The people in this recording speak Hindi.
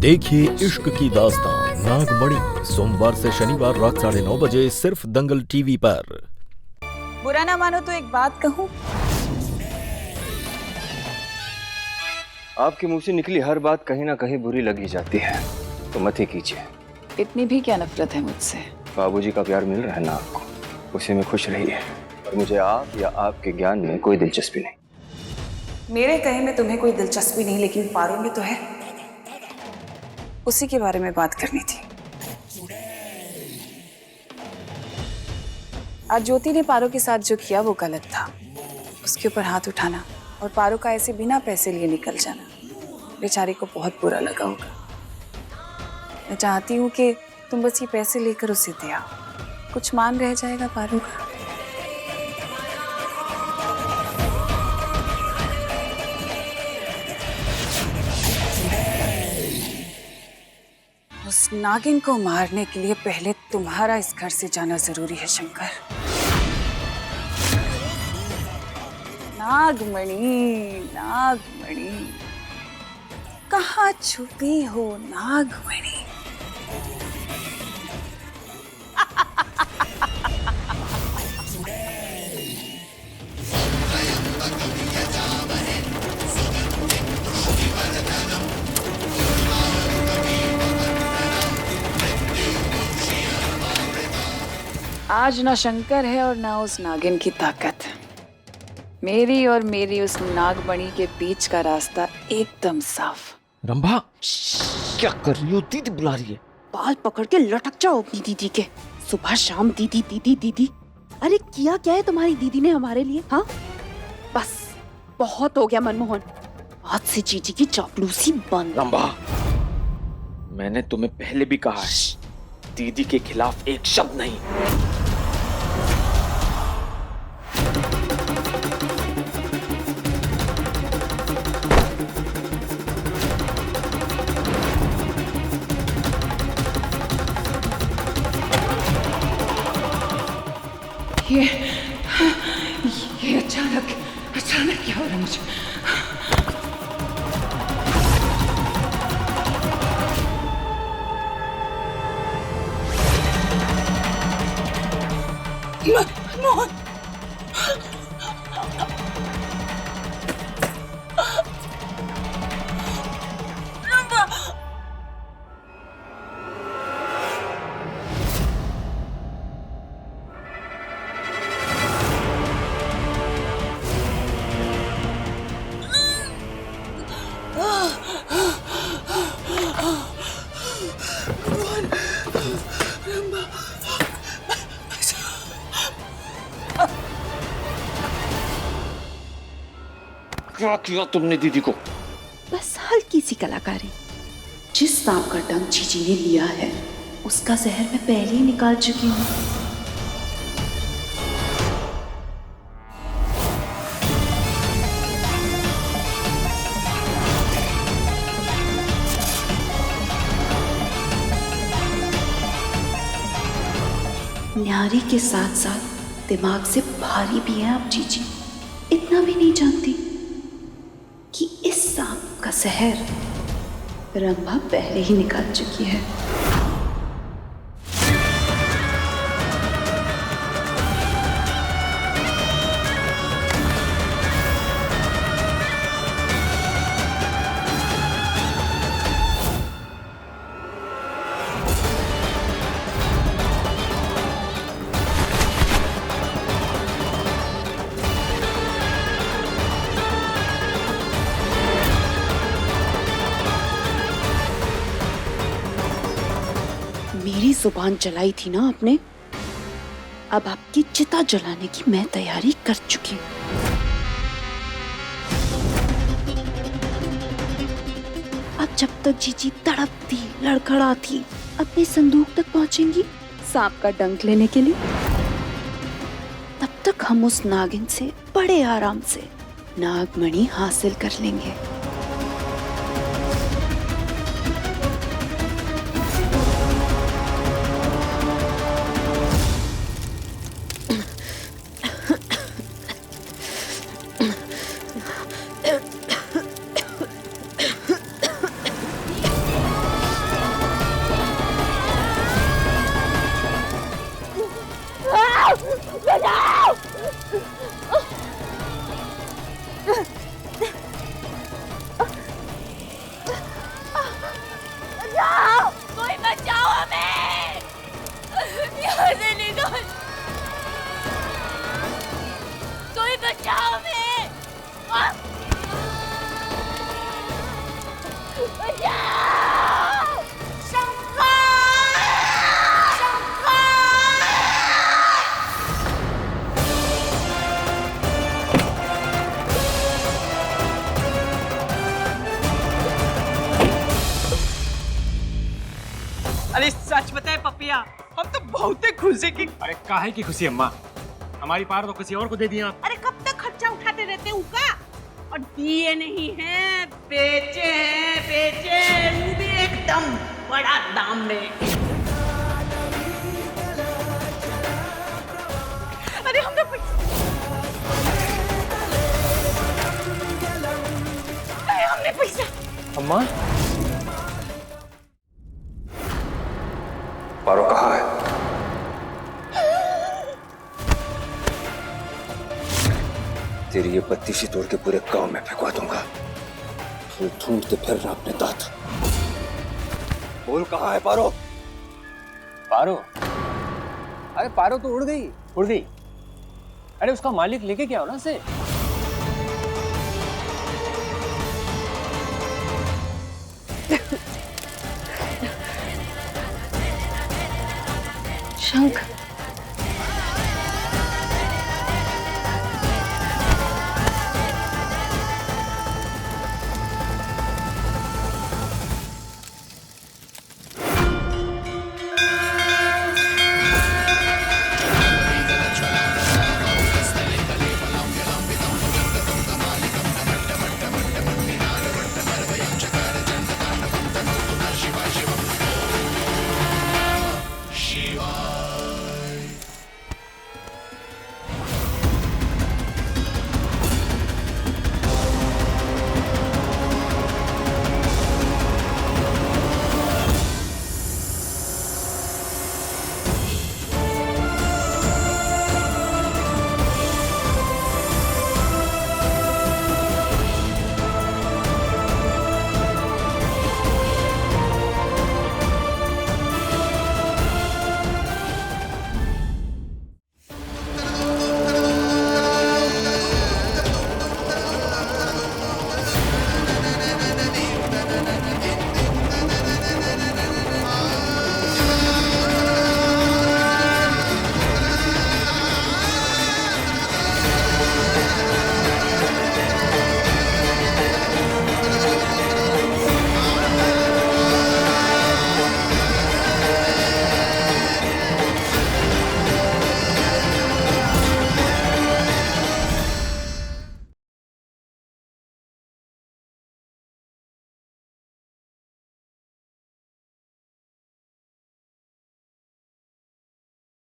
देखिए इश्क की दास्तां नागमणि सोमवार से शनिवार रात 9:30 बजे सिर्फ दंगल टीवी पर। बुरा ना मानो तो एक बात कहूं, आपके मुंह से निकली हर बात कहीं ना कहीं बुरी लगी जाती है, तो मत ही कीजिए। इतनी भी क्या नफरत है मुझसे? बाबूजी का प्यार मिल रहा है ना आपको, उसी में खुश रहिए। और मुझे आप या आपके ज्ञान में कोई दिलचस्पी नहीं। मेरे कहे में तुम्हें कोई दिलचस्पी नहीं, लेकिन पारो में तो है। उसी के बारे में बात करनी थी। आज ज्योति ने पारो के साथ जो किया वो गलत था। उसके ऊपर हाथ उठाना और पारो का ऐसे बिना पैसे लिए निकल जाना, बेचारी को बहुत बुरा लगा होगा। मैं चाहती हूँ कि तुम बस ये पैसे लेकर उसे दे आओ, कुछ मान रह जाएगा पारो का। उस नागिन को मारने के लिए पहले तुम्हारा इस घर से जाना जरूरी है शंकर। नागमणि, नागमणि, कहाँ छुपी हो नागमणि? आज ना शंकर है और ना उस नागिन की ताकत। मेरी और मेरी उस नागमणि के बीच का रास्ता एकदम साफ। रंभा, क्या कर रही हो? दीदी बुला रही है। बाल पकड़ के लटक जाओ अपनी दीदी के। सुबह शाम दीदी दीदी दीदी। अरे किया क्या है तुम्हारी दीदी ने हमारे लिए? हाँ बस बहुत हो गया मनमोहन। आज से जीजी की चापलूसी बंद। रंभा, मैंने तुम्हें पहले भी कहा है, दीदी के खिलाफ एक शब्द नहीं। ये अचानक क्या हो रहा है मुझे? मोहन, क्या किया तुमने दीदी को? बस हल्की सी कलाकारी। जिस सांप का डंक जीजी ने लिया है उसका जहर मैं पहले ही निकाल चुकी हूँ। न्यारी के साथ साथ दिमाग से भारी भी है आप जीजी। इतना भी नहीं जानती कि इस सांप का जहर रंभा पहले ही निकाल चुकी है। मेरी जुबान जलाई थी ना आपने, अब आपकी चिता जलाने की मैं तैयारी कर चुकी हूँ। अब जब तक जीजी तड़पती लड़खड़ाती अपने संदूक तक पहुंचेंगी सांप का डंक लेने के लिए, तब तक हम उस नागिन से बड़े आराम से नागमणि हासिल कर लेंगे। अरे सच बताए पपिया, हम तो बहुत खुश है कि अरे काहे की खुशी अम्मा, हमारी पार तो किसी और को दे दिया आप। अरे कब तक खर्चा उठाते रहते हो का? और दिए नहीं है, बेचे हैं, बेचे वो भी एकदम बड़ा दाम में। अरे हमने पैसा, अम्मा, पारो कहाँ है? तेरी ये बत्तीसी तोड़ के पूरे गांव में फेंकवा दूंगा। फिर ढूंढते फिर रहा अपने दांत। बोल कहाँ है पारो? पारो? अरे पारो तो उड़ गई, उड़ गई। अरे उसका मालिक लेके क्या हो ना से? शंख